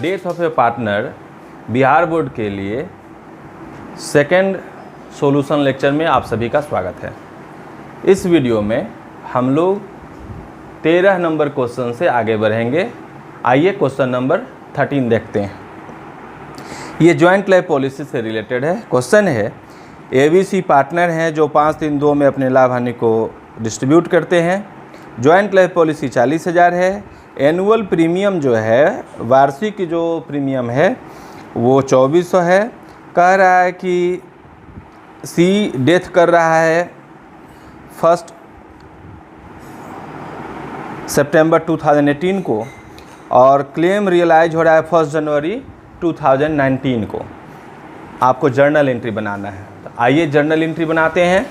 Death of a partner Bihar board के लिए second solution lecture में आप सभी का स्वागत है। इस वीडियो में हम लोग 13 नंबर क्वेश्चन से आगे बढ़ेंगे। आइए क्वेश्चन नंबर 13 देखते हैं। ये जॉइंट लाइफ पॉलिसी से रिलेटेड है। क्वेश्चन है एबीसी पार्टनर हैं जो 5-3-2 में अपने लाभ हानि को डिस्ट्रीब्यूट करते हैं। जॉइंट लाइफ पॉलिसी 40,000 है। एनुअल प्रीमियम जो है, वार्षिक जो प्रीमियम है वो 2400 है। कह रहा है कि सी डेथ कर रहा है 1 सितंबर 2018 को और क्लेम रियलाइज हो रहा है 1 जनवरी 2019 को। आपको जर्नल एंट्री बनाना है। तो आइए जर्नल एंट्री बनाते हैं।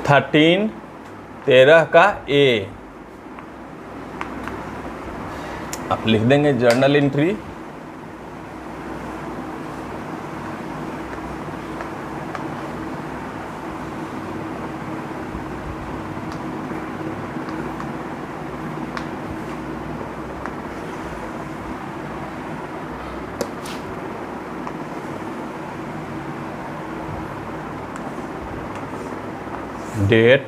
13 का ए आप लिख देंगे journal entry. Date,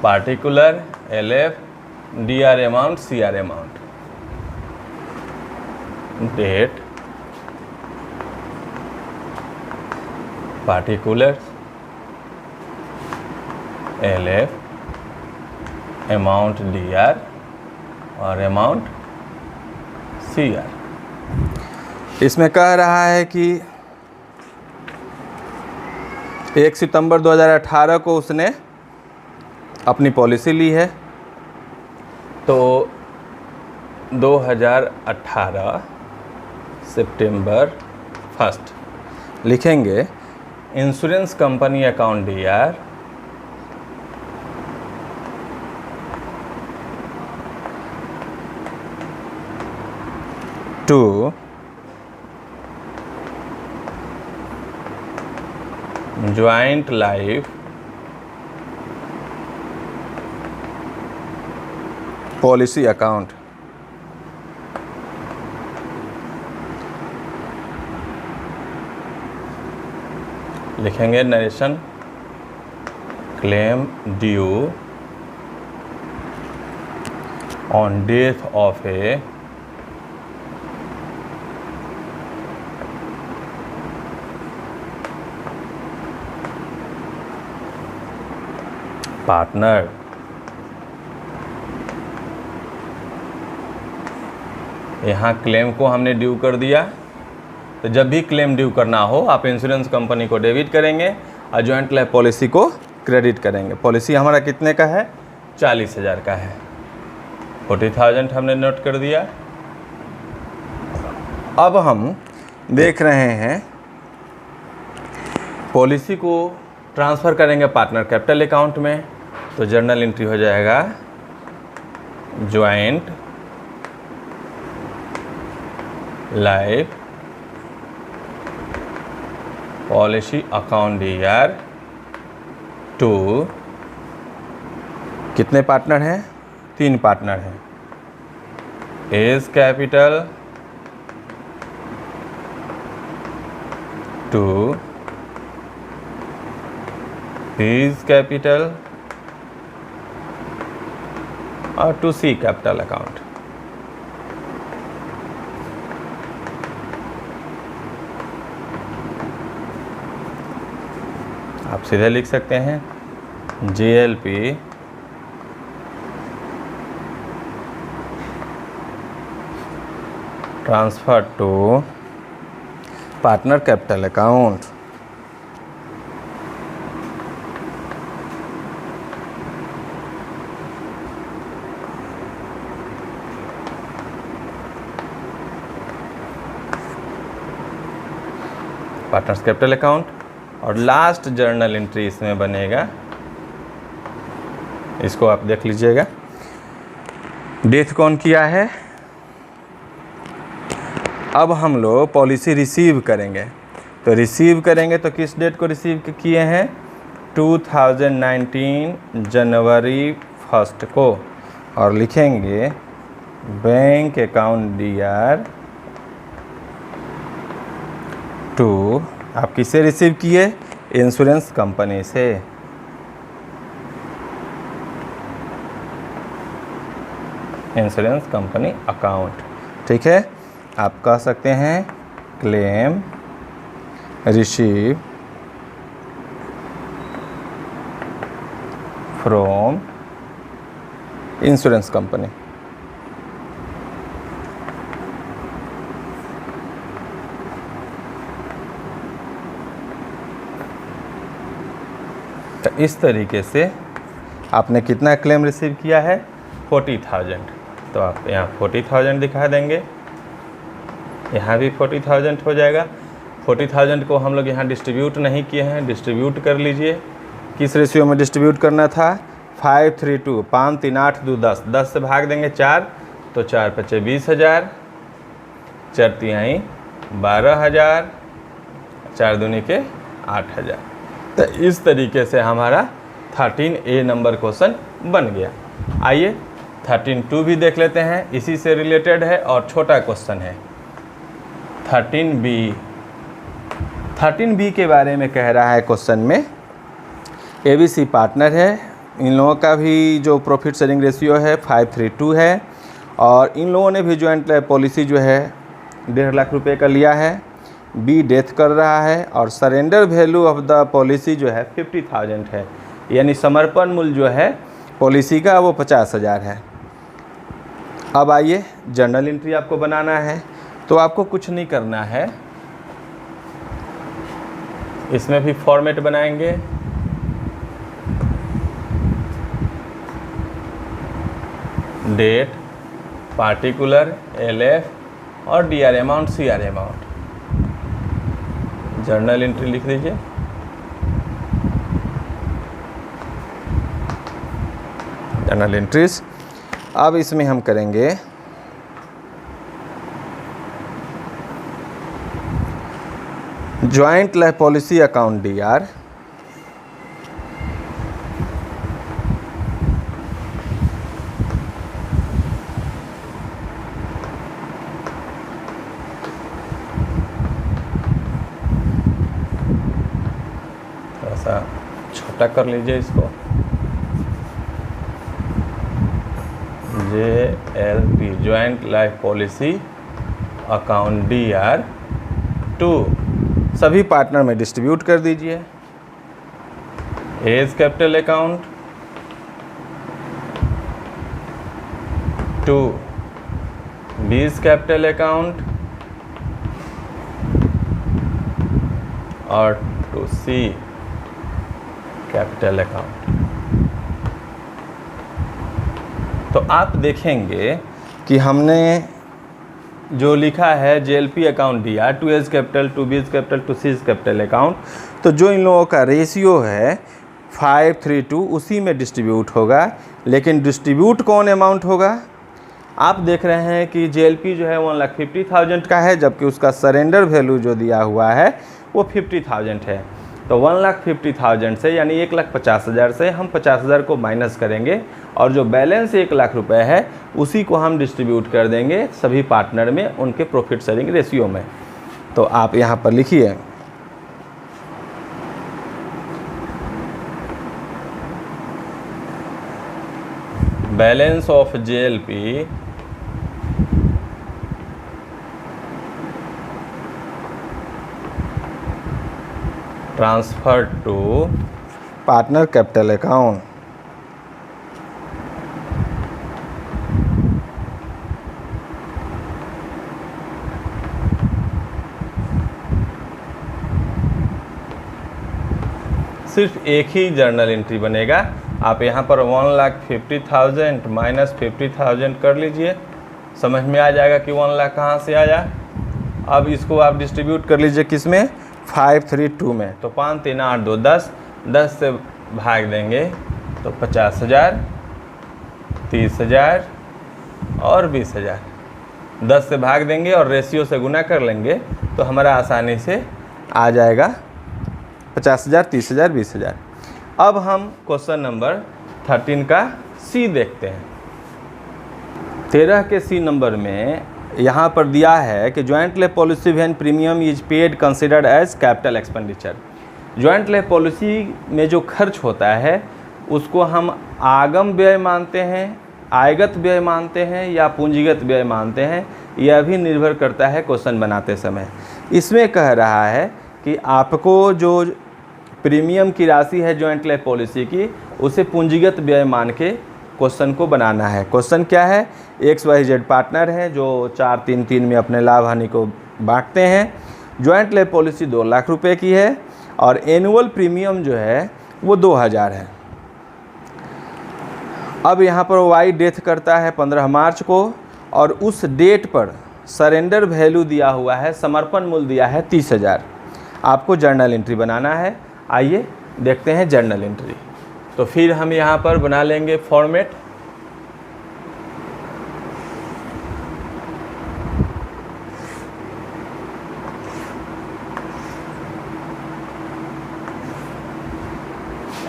particular, LF, DR amount, CR amount. Date, particular, LF, amount DR और अमाउंट सीआर। इसमें कह रहा है कि 1 सितंबर 2018 को उसने अपनी पॉलिसी ली है। तो 2018 सितंबर 1 लिखेंगे insurance company account DR to joint life policy account. लिखेंगे narration claim due on death of a partner. यहाँ क्लेम को हमने ड्यू कर दिया। तो जब भी क्लेम ड्यू करना हो आप इंश्योरेंस कंपनी को डेबिट करेंगे और जॉइंट लाइफ पॉलिसी को क्रेडिट करेंगे। पॉलिसी हमारा कितने का है? 40,000 का है। 40,000 हमने नोट कर दिया। अब हम देख रहे हैं पॉलिसी को ट्रांसफ़र करेंगे पार्टनर कैपिटल अकाउंट में। तो जर्नल एंट्री हो जाएगा joint life policy account DR to कितने पार्टनर हैं? 3 पार्टनर हैं। A's capital to A's capital और टू सी कैपिटल अकाउंट। आप सीधे लिख सकते हैं GLP transfer to partner capital account. Partners capital account और लास्ट जर्नल एंट्री इसमें बनेगा। इसको आप देख लीजिएगा। डेथ कौन किया है? अब हम लोग पॉलिसी रिसीव करेंगे। तो रिसीव करेंगे तो किस डेट को रिसीव किए हैं? 2019 जनवरी 1 को। और लिखेंगे बैंक अकाउंट DR टू, आप किससे रिसीव किए? इंश्योरेंस कंपनी से। इंश्योरेंस कंपनी अकाउंट, ठीक है। आप कह सकते हैं claim receive from insurance company. तो इस तरीके से आपने कितना क्लेम रिसीव किया है? 40,000। तो आप यहाँ 40,000 दिखा देंगे, यहाँ भी 40,000 हो जाएगा। 40,000 को हम लोग यहाँ डिस्ट्रीब्यूट नहीं किए हैं, डिस्ट्रीब्यूट कर लीजिए। किस रेशियो में डिस्ट्रीब्यूट करना था? 5-3-2, 5 3 8 2 10, 10 से भाग देंगे 4, तो 4 पचे 20,000, 4 तिहाई 12,000, 4 दूनी के 8,000। तो इस तरीके से हमारा 13A नंबर क्वेश्चन बन गया। आइए 13-2 भी देख लेते हैं, इसी से रिलेटेड है और छोटा क्वेश्चन है। 13B। 13B के बारे में कह रहा है क्वेश्चन में, ABC पार्टनर है, इन लोगों का भी जो प्रॉफिट शेयरिंग रेशियो है 5-3-2 है, और इन लोगों ने भी जॉइंट लाइफ पॉलिसी जो है 1.5 लाख रुपए का लिया है। B डेथ कर रहा है और surrender value of the policy जो है 50,000 है, यानी समर्पण मूल्य जो है पॉलिसी का वो 50,000 है। अब आइए जर्नल एंट्री आपको बनाना है, तो आपको कुछ नहीं करना है, इसमें भी फॉर्मेट बनाएंगे। डेट, पार्टिकुलर, LF और DR amount, CR amount. Journal entry लिख दीजिए। Journal entries. अब इसमें हम करेंगे joint life policy account DR, थोड़ा छोटा कर लीजिए इसको। JLP joint life policy account DR to सभी पार्टनर में डिस्ट्रीब्यूट कर दीजिए। A's capital account to B's capital account और टू C कैपिटल अकाउंट। तो आप देखेंगे कि हमने जो लिखा है JLP account DR to A's capital, to B's capital, to C's capital account, तो जो इन लोगों का रेशियो है 5-3-2 उसी में डिस्ट्रीब्यूट होगा। लेकिन डिस्ट्रीब्यूट कौन अमाउंट होगा? आप देख रहे हैं कि JLP जो है 1,50,000 का है, जबकि उसका सरेंडर वैल्यू जो दिया हुआ है वो 50,000 है। तो 1,50,000 से यानी 1,50,000 से हम 50,000 को माइनस करेंगे और जो बैलेंस 1 लाख रुपए है उसी को हम डिस्ट्रीब्यूट कर देंगे सभी पार्टनर में उनके प्रॉफिट शेयरिंग रेशियो में। तो आप यहाँ पर लिखिए balance of JLP transfer to partner capital account. सिर्फ एक ही जर्नल एंट्री बनेगा। आप यहाँ पर 1,50,000 माइनस 50,000 कर लीजिए, समझ में आ जाएगा कि 1 लाख कहाँ से आया। अब इसको आप डिस्ट्रीब्यूट कर लीजिए किस में? 5-3-2 में। तो 5 3 8 2 10, 10 से भाग देंगे तो 50,000, 30,000 और 20,000। 10 से भाग देंगे और रेशियो से गुना कर लेंगे तो हमारा आसानी से आ जाएगा 50,000, 30,000, 20,000। अब हम क्वेश्चन नंबर 13 का C देखते हैं। 13 के सी नंबर में यहाँ पर दिया है कि joint life policy when premium is paid considered as capital expenditure. Joint life policy में जो खर्च होता है उसको हम आगम व्यय मानते हैं, आयगत व्यय मानते हैं या पूंजीगत व्यय मानते हैं, यह भी निर्भर करता है क्वेश्चन बनाते समय। इसमें कह रहा है कि आपको जो प्रीमियम की राशि है जॉइंट लाइफ पॉलिसी की, उसे पूंजीगत व्यय मान के क्वेश्चन को बनाना है। क्वेश्चन क्या है? XYZ पार्टनर है जो 4-3-3 में अपने लाभ हानि को बांटते हैं। जॉइंट लाइफ पॉलिसी 2 लाख रुपए की है और एनुअल प्रीमियम जो है वो 2000 है। अब यहाँ पर वाई डेथ करता है 15 मार्च को और उस डेट पर सरेंडर वैल्यू दिया हुआ है, समर्पण मूल्य दिया है 30,000। आपको जर्नल एंट्री बनाना है। आइए देखते हैं जर्नल एंट्री। तो फिर हम यहाँ पर बना लेंगे फॉर्मेट।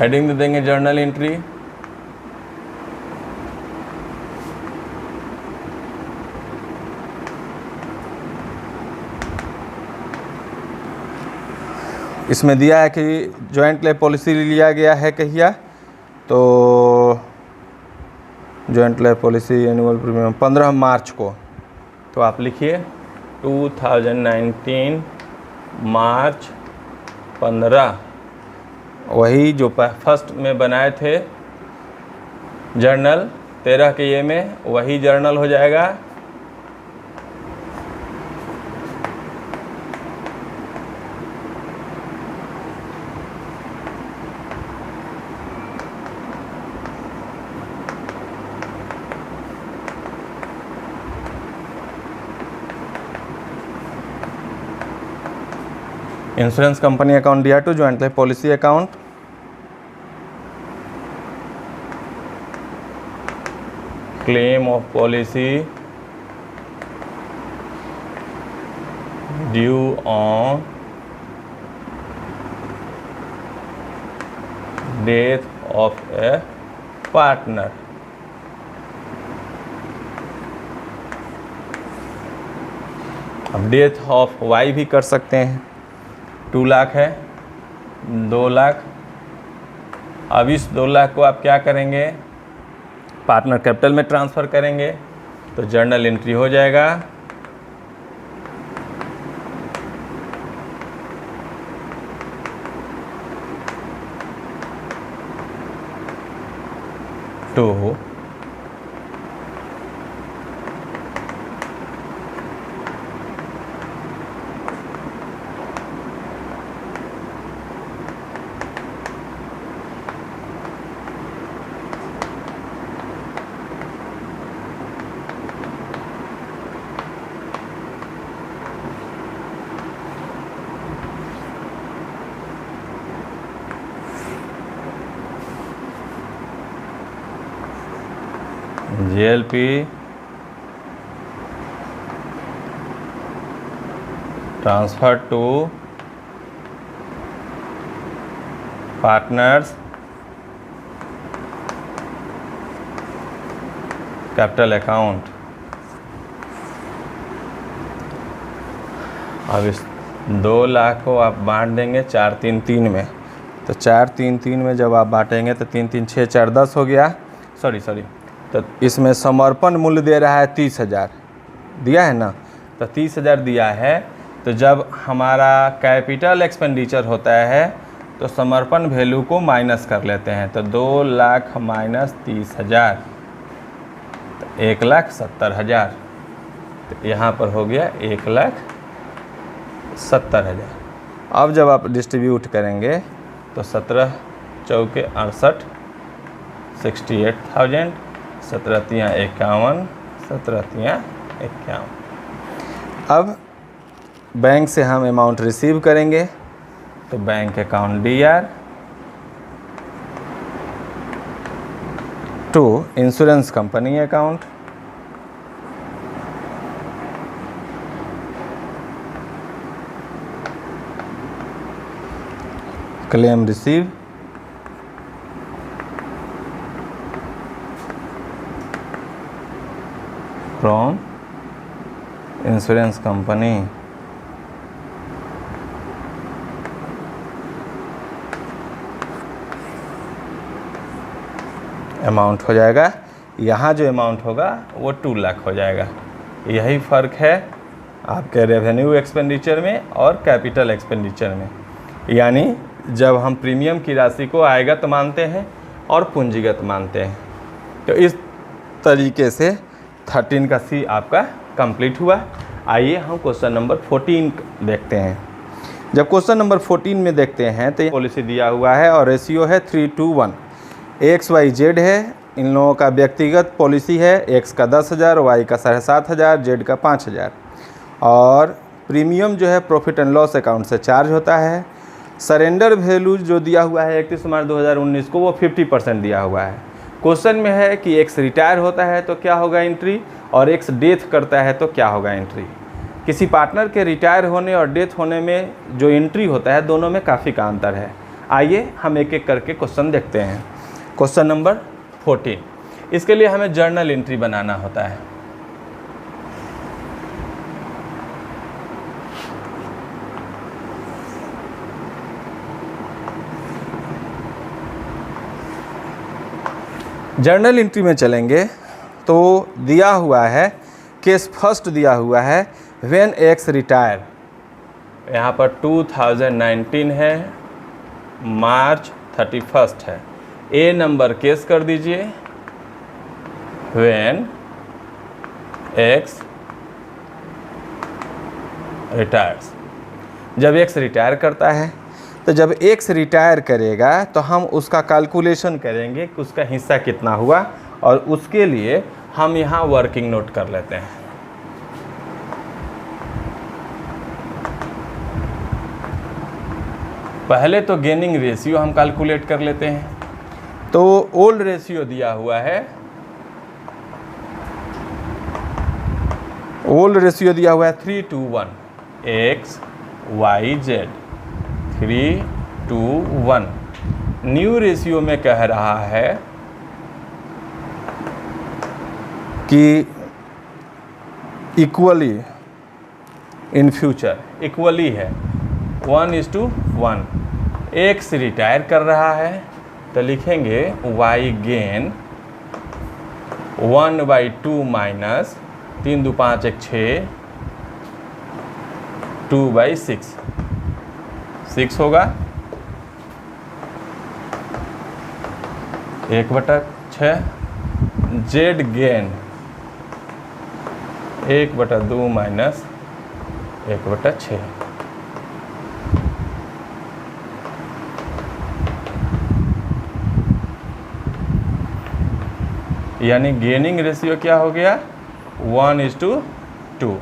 हेडिंग दे देंगे जर्नल एंट्री। इसमें दिया है कि जॉइंट लाइफ पॉलिसी लिया गया है कहिया, तो joint life policy annual premium 15 मार्च को। तो आप लिखिए 2019 मार्च 15, वही जो फर्स्ट में बनाए थे जर्नल 13 के ये में, वही जर्नल हो जाएगा। इंश्योरेंस कंपनी अकाउंट दिया to joint life policy account. Claim of policy due on death of a partner. अब डेथ ऑफ वाई भी कर सकते हैं। 2 लाख है, 2 लाख। अब इस 2 लाख को आप क्या करेंगे? पार्टनर कैपिटल में ट्रांसफ़र करेंगे तो जर्नल एंट्री हो जाएगा। तो JLP transfer to partners capital account. अब इस 2 लाख को आप बांट देंगे 4-3-3 में। तो 4-3-3 में जब आप बांटेंगे तो 3-3 6 4 10 हो गया। सॉरी तो इसमें समर्पण मूल्य दे रहा है 30,000 दिया है ना। तो 30,000 दिया है, तो जब हमारा कैपिटल एक्सपेंडिचर होता है तो समर्पण वैल्यू को माइनस कर लेते हैं। तो 2 लाख माइनस 30,000 तो 1,70,000। तो यहाँ पर हो गया 1,70,000। अब जब आप डिस्ट्रीब्यूट करेंगे तो 17 चौके 68 68,000, 17 तियाँ 51, 17 तियाँ 51। अब बैंक से हम अमाउंट रिसीव करेंगे तो bank account DR to insurance company account. Claim receive from insurance company. Amount हो जाएगा, यहाँ जो अमाउंट होगा वो 2 लाख हो जाएगा। यही फ़र्क है आपके रेवेन्यू एक्सपेंडिचर में और कैपिटल एक्सपेंडिचर में। यानी जब हम प्रीमियम की राशि को आयगत मानते हैं और पूंजीगत मानते हैं। तो इस तरीके से 13 का सी आपका कंप्लीट हुआ। आइए हम क्वेश्चन नंबर 14 देखते हैं। जब क्वेश्चन नंबर 14 में देखते हैं तो ये पॉलिसी दिया हुआ है और रेशियो है 3:1। XYZ है, इन लोगों का व्यक्तिगत पॉलिसी है। X का 10,000, Y का 7,500, Z का 5,000। और प्रीमियम जो है प्रॉफिट एंड लॉस अकाउंट से चार्ज होता है। सरेंडर वैल्यू जो दिया हुआ है 31 मार्च 2019 को, वो 50% दिया हुआ है। क्वेश्चन में है कि X रिटायर होता है तो क्या होगा एंट्री, और X डेथ करता है तो क्या होगा एंट्री। किसी पार्टनर के रिटायर होने और डेथ होने में जो एंट्री होता है, दोनों में काफ़ी का अंतर है। आइए हम एक एक करके क्वेश्चन देखते हैं। क्वेश्चन नंबर 14, इसके लिए हमें जर्नल एंट्री बनाना होता है। जर्नल एंट्री में चलेंगे तो दिया हुआ है केस फर्स्ट दिया हुआ है व्हेन X रिटायर। यहाँ पर 2019 है, मार्च 31 है। ए नंबर केस कर दीजिए व्हेन X रिटायर्स। जब X रिटायर करता है तो जब X रिटायर करेगा तो हम उसका कैलकुलेशन करेंगे कि उसका हिस्सा कितना हुआ, और उसके लिए हम यहाँ वर्किंग नोट कर लेते हैं। पहले तो गेनिंग रेशियो हम कैलकुलेट कर लेते हैं। तो ओल्ड रेशियो दिया हुआ है, ओल्ड रेशियो दिया हुआ है 3:1। XYZ 3:1। न्यू रेशियो में कह रहा है कि इक्वली इन फ्यूचर, इक्वली है 1:1। X रिटायर कर रहा है तो लिखेंगे Y गेन 1/2 माइनस 3 2 5 1 6 2/6 6 होगा 1/6। Z gain 1/2 minus 1/6। यानी गेनिंग रेशियो क्या हो गया 1:2।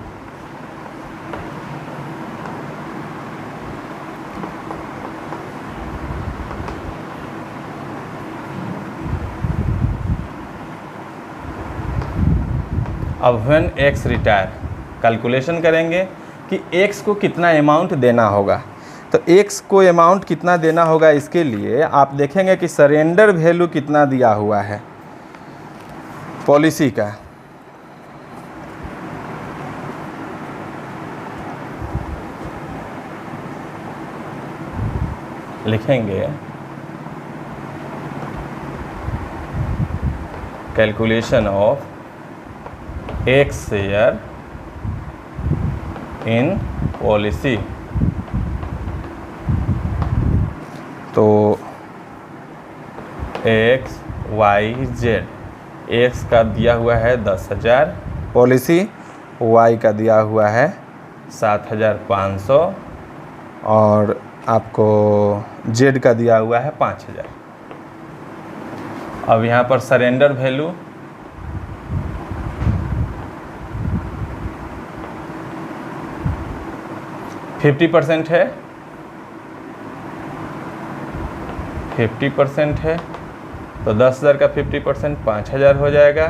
अब व्हेन X रिटायर कैलकुलेशन करेंगे कि X को कितना अमाउंट देना होगा। तो X को अमाउंट कितना देना होगा, इसके लिए आप देखेंगे कि सरेंडर वैल्यू कितना दिया हुआ है पॉलिसी का। लिखेंगे calculation of X share in policy. तो XYZ, X का दिया हुआ है 10,000 पॉलिसी, Y का दिया हुआ है 7,500 और आपको Z का दिया हुआ है 5,000। अब यहाँ पर सरेंडर वैल्यू %50 है, 50% है तो 10,000 का 50% 5,000 हो जाएगा।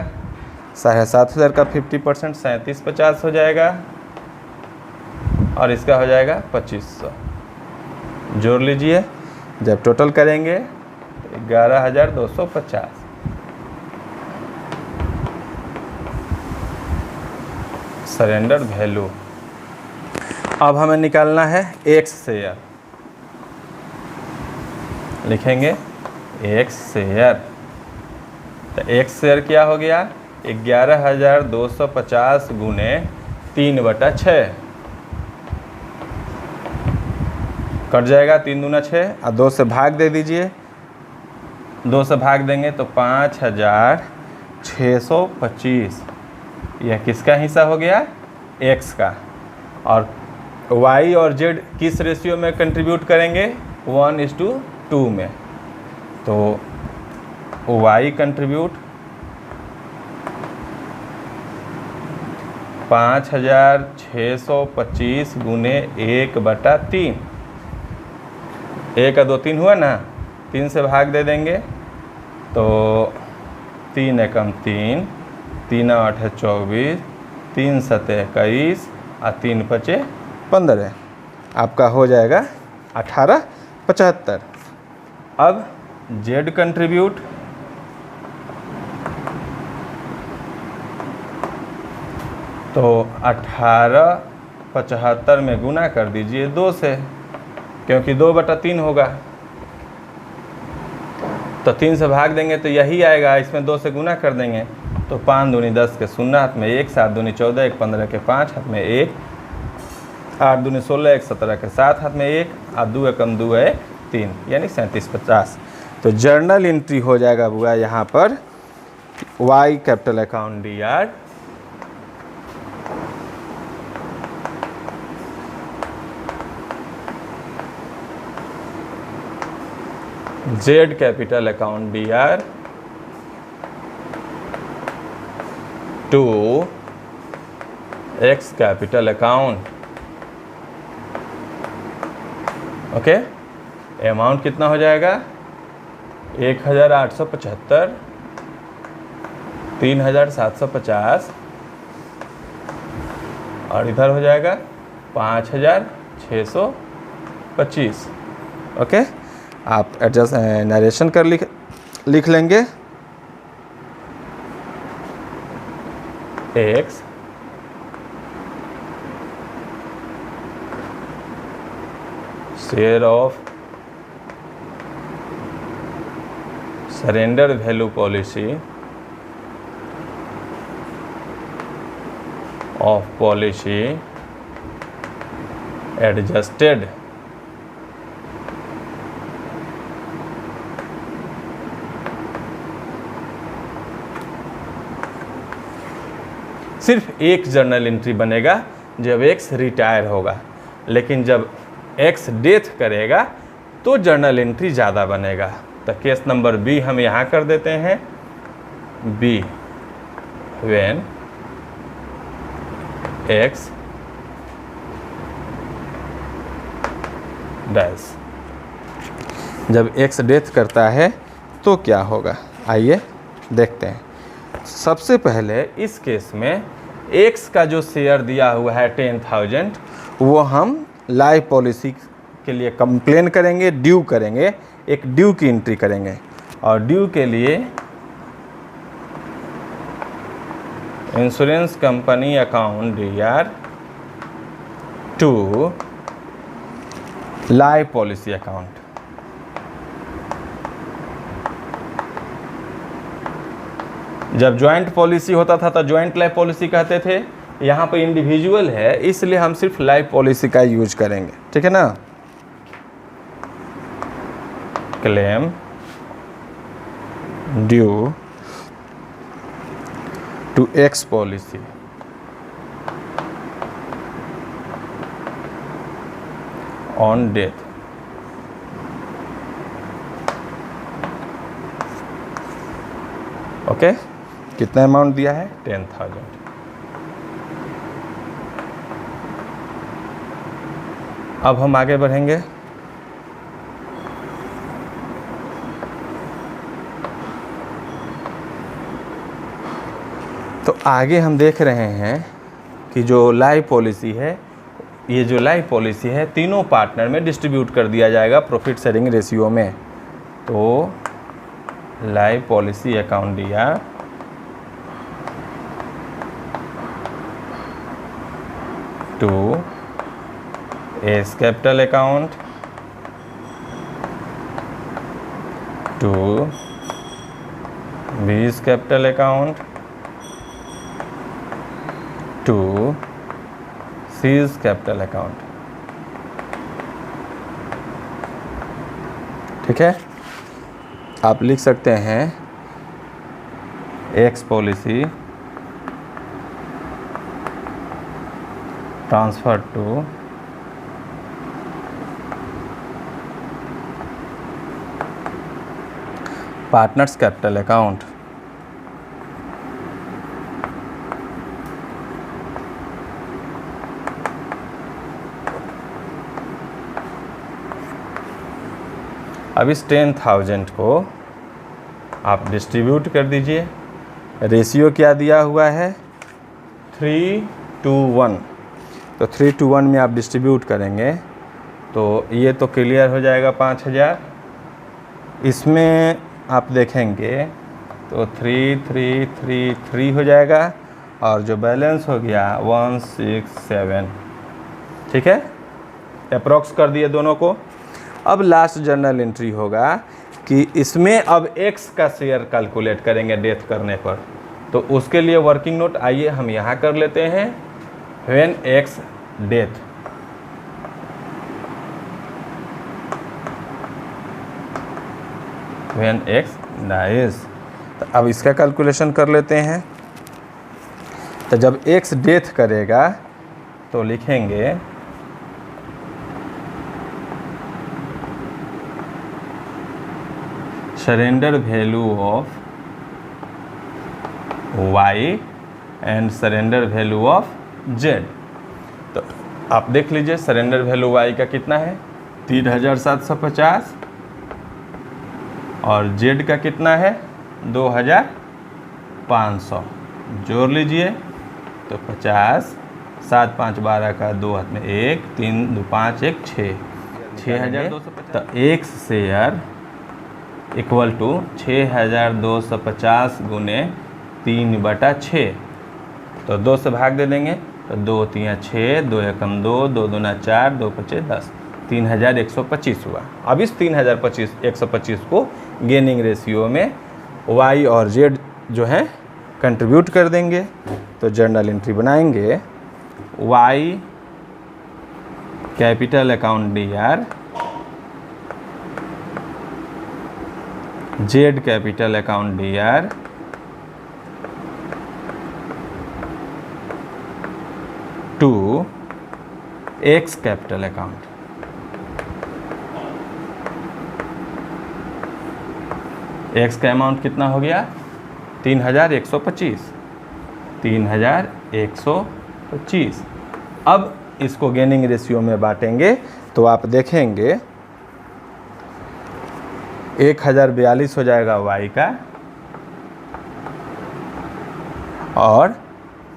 7,500 का 50% 3750 हो जाएगा और इसका हो जाएगा 2500। जोड़ लीजिए, जब टोटल करेंगे 11,250। Surrender value. अब हमें निकालना है एक्स शेयर, लिखेंगे एक्स शेयर। तो एक्स शेयर क्या हो गया, 11,250 गुने 3/6 कट जाएगा, 3 दूना 6 और 2 से भाग दे दीजिए। 2 से भाग देंगे तो 5,625। यह किसका हिस्सा हो गया, एक्स का। और वाई और जेड किस रेशियो में कंट्रीब्यूट करेंगे, 1:2 में। तो वाई कंट्रीब्यूट 5,625 गुने 1/3। 1 का 2 3 हुआ ना, 3 से भाग दे देंगे तो 3 एकम 3, 3 8 24, 3 7 21 और 3 5 15। आपका हो जाएगा 1875। अब जेड कंट्रीब्यूट तो 1875 में गुना कर दीजिए 2 से, क्योंकि 2/3 होगा। तो 3 से भाग देंगे तो यही आएगा, इसमें 2 से गुना कर देंगे तो 5 दूनी 10 के 0 हाथ में 1, 7 दूनी 14, 1 15 के 5 हाथ में 1, 8 दूनी 16, 1 17 के 7 हाथ में 1 और 2 एकम 2 है 3, यानी 3750। तो जर्नल एंट्री हो जाएगा बुआ यहाँ पर Y capital account DR Z capital account DR to X capital account. Okay, amount कितना हो जाएगा, 1,875, 3,750 और इधर हो जाएगा 5,625। ओके, आप एडजस्ट नरेशन कर लिख लेंगे। X share of surrender value policy of policy adjusted सिर्फ एक जर्नल एंट्री बनेगा जब एक्स रिटायर होगा, लेकिन जब एक्स डेथ करेगा तो जर्नल एंट्री ज़्यादा बनेगा। तो केस नंबर बी हम यहाँ कर देते हैं, बी व्हेन एक्स डैश, जब एक्स डेथ करता है तो क्या होगा, आइए देखते हैं। सबसे पहले इस केस में एक्स का जो शेयर दिया हुआ है 10,000, वो हम लाइफ पॉलिसी के लिए कंप्लेन करेंगे, ड्यू करेंगे, एक ड्यू की एंट्री करेंगे। और ड्यू के लिए insurance company account DR to life policy account. जब ज्वाइंट पॉलिसी होता था तो ज्वाइंट लाइफ पॉलिसी कहते थे, यहाँ पे इंडिविजुअल है इसलिए हम सिर्फ लाइफ पॉलिसी का यूज करेंगे, ठीक है ना। Claim due to X policy on death. Okay, कितना अमाउंट दिया है, 10,000। अब हम आगे बढ़ेंगे। तो आगे हम देख रहे हैं कि जो लाइफ पॉलिसी है, ये जो लाइफ पॉलिसी है तीनों पार्टनर में डिस्ट्रीब्यूट कर दिया जाएगा प्रॉफिट शेयरिंग रेशियो में। तो life policy account DR to A's capital account to B's capital account to C's capital account. ठीक है, आप लिख सकते हैं X policy transfer to partners capital account. अब इस 10,000 को आप डिस्ट्रीब्यूट कर दीजिए। रेशियो क्या दिया हुआ है? 3:1। तो 3:1 में आप डिस्ट्रीब्यूट करेंगे तो ये तो क्लियर हो जाएगा 5,000। इसमें आप देखेंगे तो 3,3,3,3 हो जाएगा और जो बैलेंस हो गया 167। ठीक है, अप्रॉक्स कर दिए दोनों को। अब लास्ट जर्नल एंट्री होगा कि इसमें अब एक्स का शेयर कैलकुलेट करेंगे डेथ करने पर। तो उसके लिए वर्किंग नोट आइए हम यहाँ कर लेते हैं। When X death, when X dies. तो अब इसका कैलकुलेशन कर लेते हैं। तो जब एक्स डेथ करेगा तो लिखेंगे surrender value of y and surrender value of z। तो आप देख लीजिए सरेंडर वैल्यू y का कितना है 3,750 और z का कितना है 2,500। जोड़ लीजिए तो 50, 7 5 12 का 2 हाथ में 1, 3 2 5 1 6, 6,250। तो एक शेयर इक्वल टू 6,250 गुने 3/6। तो 2 से भाग दे देंगे तो 2 3 6, 2 एकम 2, 2 दूना 4, 2 5 10, 3,125 हुआ। अब इस 3,125 को गेनिंग रेशियो में y और z जो है कंट्रीब्यूट कर देंगे। तो जर्नल एंट्री बनाएंगे y capital account DR, Z capital account DR, to X capital account. X का अमाउंट कितना हो गया 3,125, 3,125। अब इसको गेनिंग रेशियो में बांटेंगे तो आप देखेंगे 1,042 हो जाएगा y का और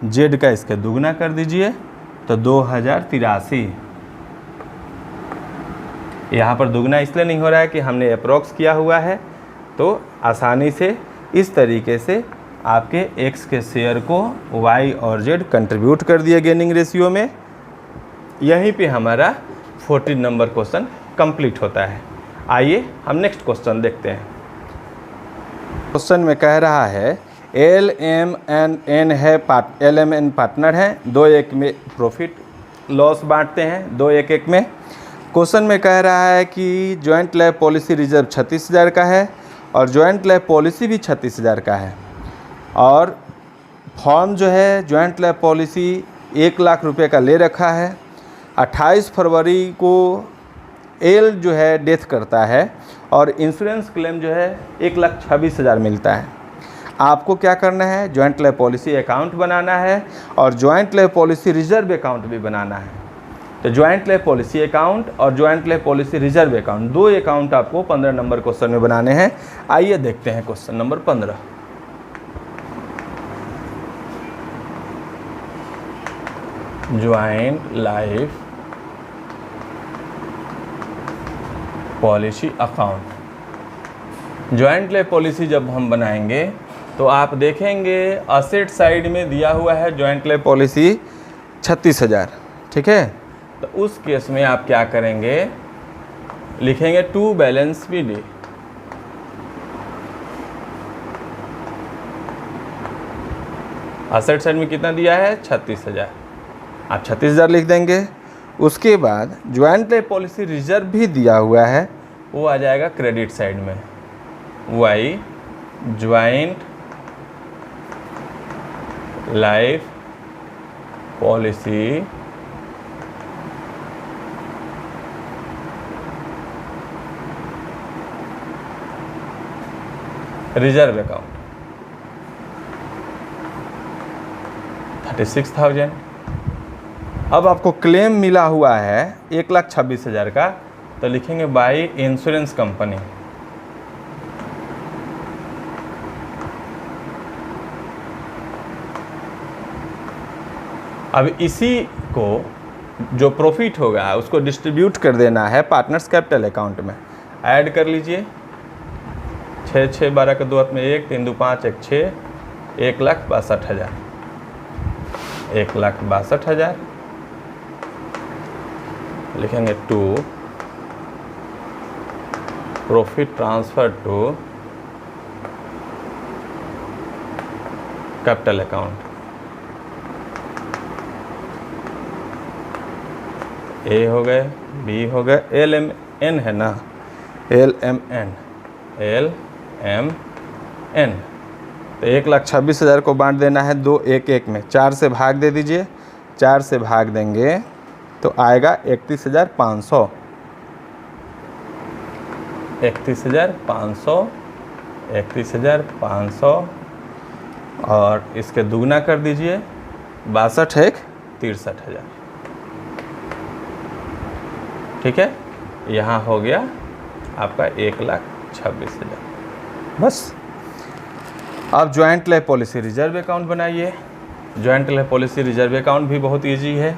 z का इसके दुगना कर दीजिए तो 2,083। यहाँ पर दुगना इसलिए नहीं हो रहा है कि हमने अप्रॉक्स किया हुआ है। तो आसानी से इस तरीके से आपके x के शेयर को y और z कंट्रीब्यूट कर दिए गेनिंग रेशियो में। यहीं पे हमारा 14 नंबर क्वेश्चन कंप्लीट होता है। आइए हम नेक्स्ट क्वेश्चन देखते हैं। क्वेश्चन में कह रहा है LMNN है LMN पार्टनर है, 2-1 में प्रॉफिट लॉस बांटते हैं 2-1-1 में। क्वेश्चन में कह रहा है कि जॉइंट लाइफ पॉलिसी रिजर्व 36,000 का है और जॉइंट लाइफ पॉलिसी भी 36,000 का है और फॉर्म जो है जॉइंट लाइफ पॉलिसी 1 लाख रुपए का ले रखा है। 28 फरवरी को एल जो है डेथ करता है और इंश्योरेंस क्लेम जो है 1,26,000 मिलता है। आपको क्या करना है, जॉइंट लाइफ पॉलिसी अकाउंट बनाना है और joint life policy reserve account भी बनाना है। तो जॉइंट लाइफ पॉलिसी अकाउंट और joint life policy reserve account 2 account आपको 15 नंबर क्वेश्चन में बनाने हैं। आइए देखते हैं question number 15। Joint life policy account. Joint life policy जब हम बनाएंगे तो आप देखेंगे असेट साइड में दिया हुआ है जॉइंट लाइफ पॉलिसी 36,000, ठीक है। तो उस केस में आप क्या करेंगे, लिखेंगे to balance BD। Asset side में कितना दिया है, 36,000, आप 36,000 लिख देंगे। उसके बाद ज्वाइंट लाइफ पॉलिसी रिजर्व भी दिया हुआ है, वो आ जाएगा क्रेडिट साइड में, Y joint life policy reserve account 36,000। अब आपको क्लेम मिला हुआ है 1,26,000 का, तो लिखेंगे बाय इंश्योरेंस कंपनी। अब इसी को जो प्रॉफिट होगा उसको डिस्ट्रीब्यूट कर देना है पार्टनर्स कैपिटल अकाउंट में। ऐड कर लीजिए, 6 6 12 के 2 हाथ में 1, 3 2 5 1 6, 1,62,000, 1,62,000 लिखेंगे to profit transfer to capital account. A हो गए, बी हो गए, LMN है ना, LMN तो 1,26,000 को बांट देना है 2 1 1 में, 4 से भाग दे दीजिए, 4 से भाग देंगे तो आएगा 31,500, 31,500, 31,500 और इसके दुगना कर दीजिए, 62 1 63,000। ठीक है, यहाँ हो गया आपका 1,26,000। बस। अब joint life policy reserve account बनाइए। Joint life policy reserve account भी बहुत इजी है।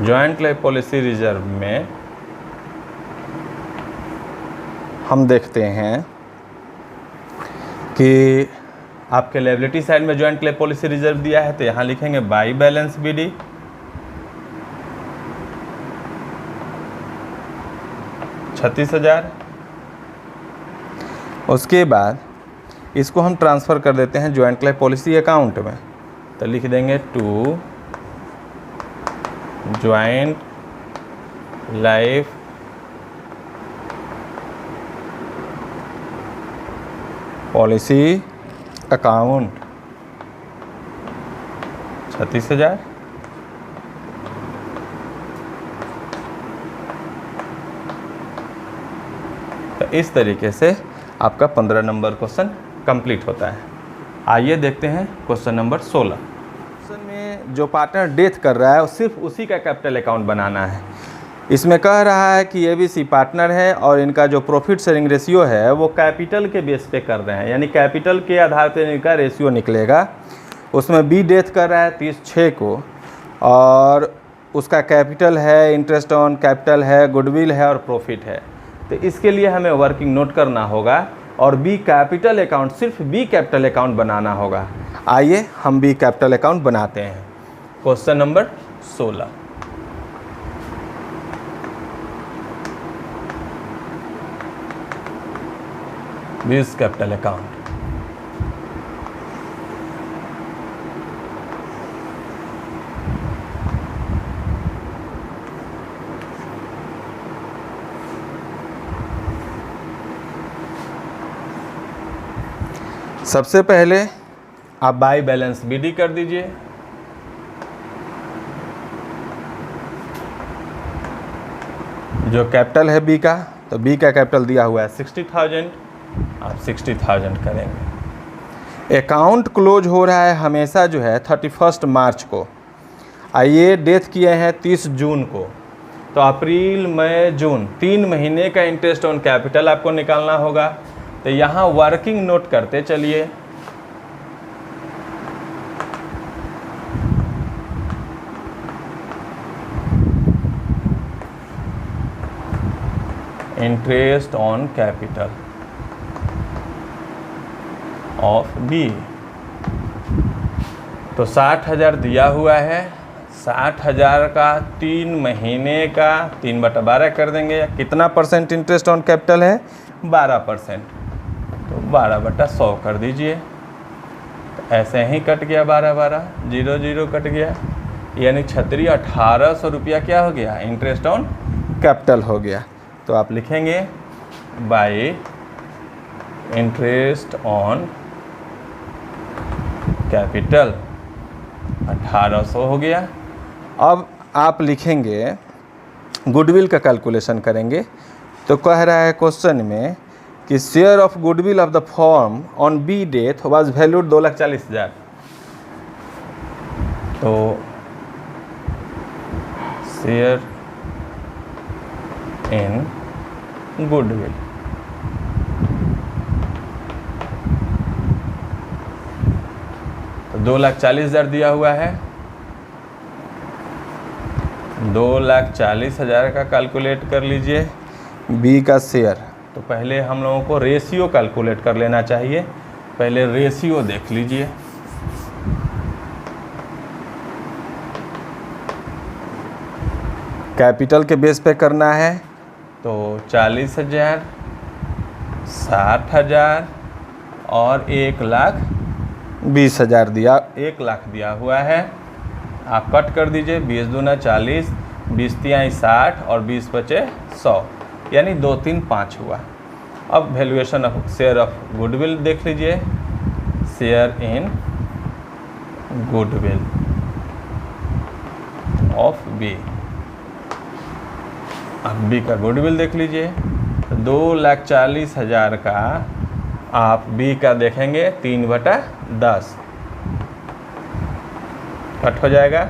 ज्वाइंट लाइफ पॉलिसी रिजर्व में हम देखते हैं कि आपके लायबिलिटी साइड में ज्वाइंट लाइफ पॉलिसी रिजर्व दिया है, तो यहाँ लिखेंगे बाय बैलेंस BD, 36,000। उसके बाद इसको हम ट्रांसफ़र कर देते हैं ज्वाइंट लाइफ पॉलिसी अकाउंट में, तो लिख देंगे to joint life policy account 36,000। तो इस तरीके से आपका 15 नंबर क्वेश्चन कंप्लीट होता है। आइए देखते हैं क्वेश्चन नंबर 16। क्वेश्चन में जो पार्टनर डेथ कर रहा है सिर्फ उसी का कैपिटल अकाउंट बनाना है। इसमें कह रहा है कि ABC पार्टनर है और इनका जो प्रॉफिट शेयरिंग रेशियो है वो कैपिटल के बेस पे कर रहे हैं, यानी कैपिटल के आधार पे इनका रेशियो निकलेगा। उसमें B डेथ कर रहा है 30/6 को और उसका कैपिटल है, इंटरेस्ट ऑन कैपिटल है, गुडविल है और प्रॉफिट है। तो इसके लिए हमें वर्किंग नोट करना होगा और B कैपिटल अकाउंट, सिर्फ B कैपिटल अकाउंट बनाना होगा। आइए हम B कैपिटल अकाउंट बनाते हैं। Question number 16। बीस कैपिटल अकाउंट। सबसे पहले आप बाय बैलेंस BD कर दीजिए। जो कैपिटल है B का, तो B का कैपिटल दिया हुआ है 60,000, आप 60,000 करेंगे। अकाउंट क्लोज हो रहा है हमेशा जो है 31 मार्च को। आइए डेथ किए हैं 30 जून को, तो अप्रैल मई जून 3 महीने का इंटरेस्ट ऑन कैपिटल आपको निकालना होगा। तो यहाँ वर्किंग नोट करते चलिए। Interest on capital of B. तो 60,000 दिया हुआ है, 60,000 का 3 महीने का 3/12 कर देंगे। कितना परसेंट इंटरेस्ट ऑन कैपिटल है? 12%। तो 12/100 कर दीजिए। तो ऐसे ही कट गया 12 0 0 कट गया, यानी छतरी 1800 रुपया क्या हो गया? इंटरेस्ट ऑन कैपिटल हो गया। तो आप लिखेंगे बाय इंटरेस्ट ऑन कैपिटल 1800 हो गया। अब आप लिखेंगे गुडविल का कैलकुलेशन करेंगे। तो कह रहा है क्वेश्चन में कि share of goodwill of the firm on B death was valued 2,40,000। तो शेयर इन गुडविल तो 2,40,000 दिया हुआ है। 2,40,000 का कैलकुलेट कर लीजिए बी का शेयर। तो पहले हम लोगों को रेशियो कैलकुलेट कर लेना चाहिए। पहले रेशियो देख लीजिए। कैपिटल के बेस पे करना है तो 40,000, 60,000 और 1,20,000 दिया, 1 लाख दिया हुआ है। आप कट कर दीजिए, 20 दूना 40, 20 तिहाई 60 और 20 बचे 100, यानी 2 3 5 हुआ। अब valuation of share of goodwill देख लीजिए। Share in goodwill of B. अब बी का गुडविल देख लीजिए। 2,40,000 का आप बी का देखेंगे 3/10 कट हो जाएगा।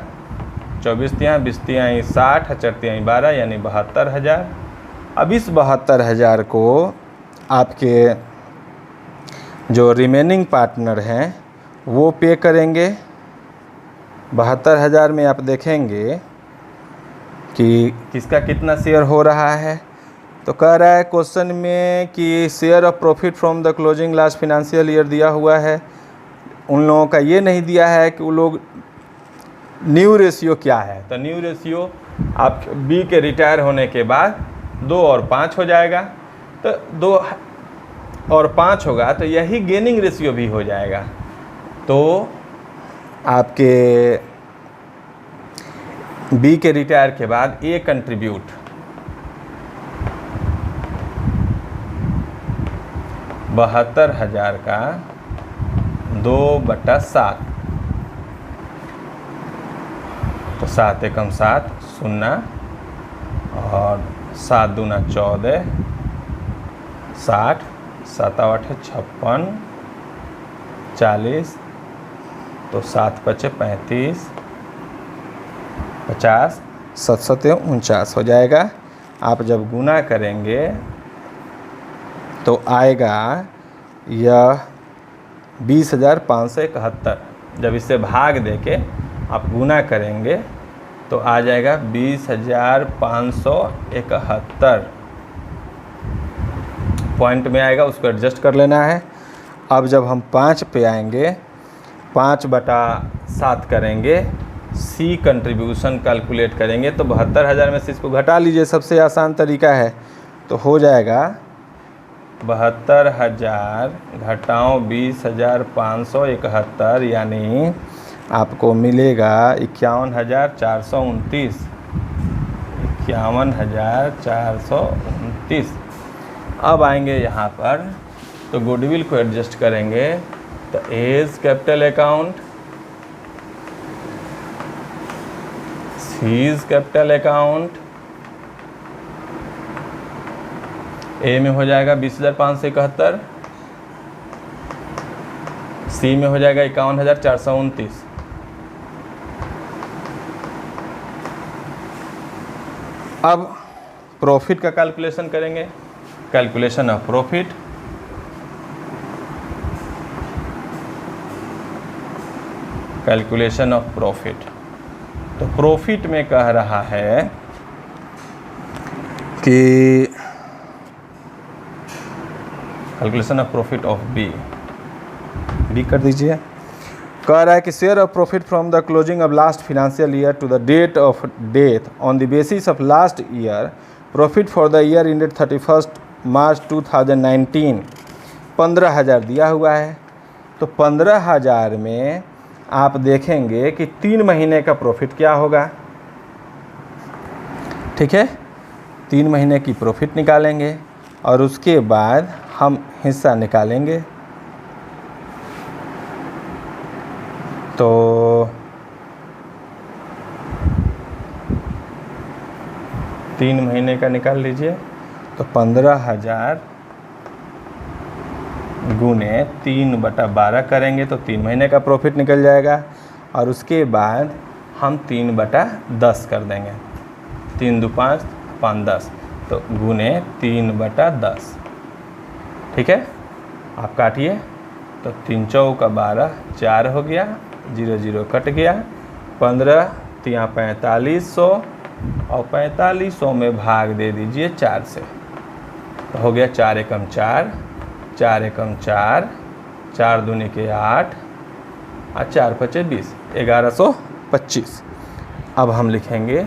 24 तिहाई 20 तिहाई 60, 4 तिहाई 12, यानी 72,000। अब इस 72,000 को आपके जो रिमेनिंग पार्टनर हैं वो पे करेंगे। 72,000 में आप देखेंगे कि किसका कितना शेयर हो रहा है। तो कह रहा है क्वेश्चन में कि share of profit from the closing last financial year दिया हुआ है। उन लोगों का ये नहीं दिया है कि वो लोग न्यू रेशियो क्या है। तो न्यू रेशियो आप बी के रिटायर होने के बाद 2 और 5 हो जाएगा। तो 2 और 5 होगा तो यही गेनिंग रेशियो भी हो जाएगा। तो आपके बी के रिटायर के बाद ए कंट्रीब्यूट 72,000 का 2/7। तो 7 एकम 7 0 और 7 दूना 14, 60, 7 8 56, 40, तो 7 बचे 35, 50, 7 7 49 हो जाएगा। आप जब गुना करेंगे तो आएगा यह 20,571। जब इससे भाग देके आप गुना करेंगे तो आ जाएगा 20,571 पॉइंट में आएगा। उसको एडजस्ट कर लेना है। अब जब हम 5 पे आएंगे, 5/7 करेंगे, सी कंट्रीब्यूशन कैलकुलेट करेंगे तो 72,000 में से इसको घटा लीजिए, सबसे आसान तरीका है। तो हो जाएगा 72,000 घटाओ 20,571, यानी आपको मिलेगा 51,429। 51,429। अब आएंगे यहाँ पर तो गुडविल को एडजस्ट करेंगे तो as capital account, C's capital account, A में हो जाएगा 20,571, सी में हो जाएगा 51,429। अब प्रॉफिट का कैलकुलेशन करेंगे। Calculation of profit, calculation of profit. तो प्रॉफिट में कह रहा है कि calculation of profit of B कर दीजिए। कह रहा है कि share of profit from the closing of last financial year to the date of death on the basis of last year profit for the year ended 31 March 2019 15,000 दिया हुआ है। तो 15,000 में आप देखेंगे कि 3 महीने का प्रॉफिट क्या होगा। ठीक है, 3 महीने की प्रॉफिट निकालेंगे और उसके बाद हम हिस्सा निकालेंगे। तो तीन महीने का निकाल लीजिए। तो 15,000 गुने 3/12 करेंगे तो 3 महीने का प्रॉफिट निकल जाएगा। और उसके बाद हम 3/10 कर देंगे। 3 2 5 5 10 तो गुने 3/10। ठीक है, आप काटिए। तो 3 चौका 12 4 हो गया, 0 0 कट गया। 15 तिया 4500 और 4500 में भाग दे दीजिए 4 से। तो हो गया 4 एकम 4, 4 एकम 4, 4 दूनी के 8 और 4 पचे 20, 1125। अब हम लिखेंगे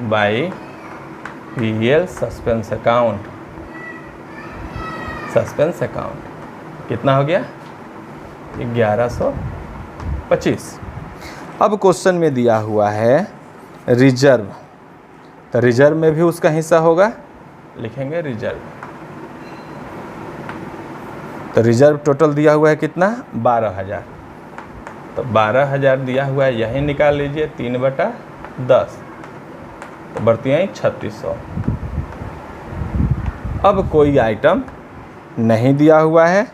by PL suspense account. Suspense account कितना हो गया? 1125। अब क्वेश्चन में दिया हुआ है रिजर्व, तो रिजर्व में भी उसका हिस्सा होगा, लिखेंगे रिजर्व। तो रिजर्व टोटल दिया हुआ है कितना? 12,000। तो 12,000 दिया हुआ है, यही निकाल लीजिए 3/10। तो बढ़ती हैं 3600। अब कोई आइटम नहीं दिया हुआ है,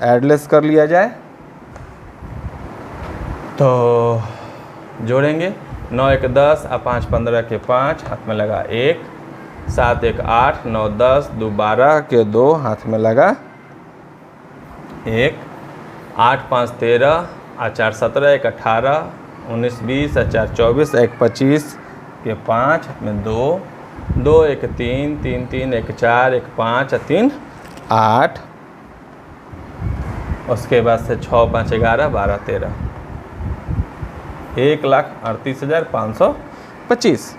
एडलेस कर लिया जाए। तो जोड़ेंगे 9 1 10 और 5 15 के 5 हाथ में लगा 1, 7 1 8 9 10 2 12 के 2 हाथ में लगा 1, 8 5 13 और 4 17 1 18 19 20 और 4 24 1 25 के 5 हाथ में 2 2 1 3 3 3 1 4 1 5 और 3 8। उसके बाद से 6 5 11 12 13, 1,38,525।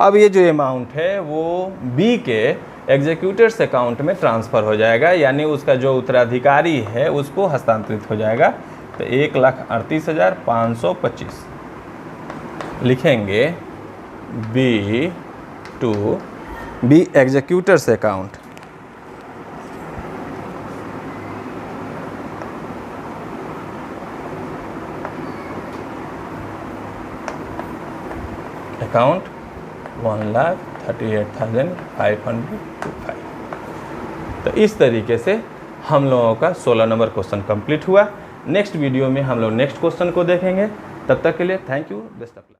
अब ये जो अमाउंट है वो बी के एग्जीक्यूटर्स अकाउंट में ट्रांसफ़र हो जाएगा, यानी उसका जो उत्तराधिकारी है उसको हस्तांतरित हो जाएगा। तो 1,38,525 लिखेंगे B to B executors account. Account 1,38,525। तो इस तरीके से हम लोगों का 16 नंबर क्वेश्चन कंप्लीट हुआ। नेक्स्ट वीडियो में हम लोग नेक्स्ट क्वेश्चन को देखेंगे। तब तक के लिए thank you, best of luck.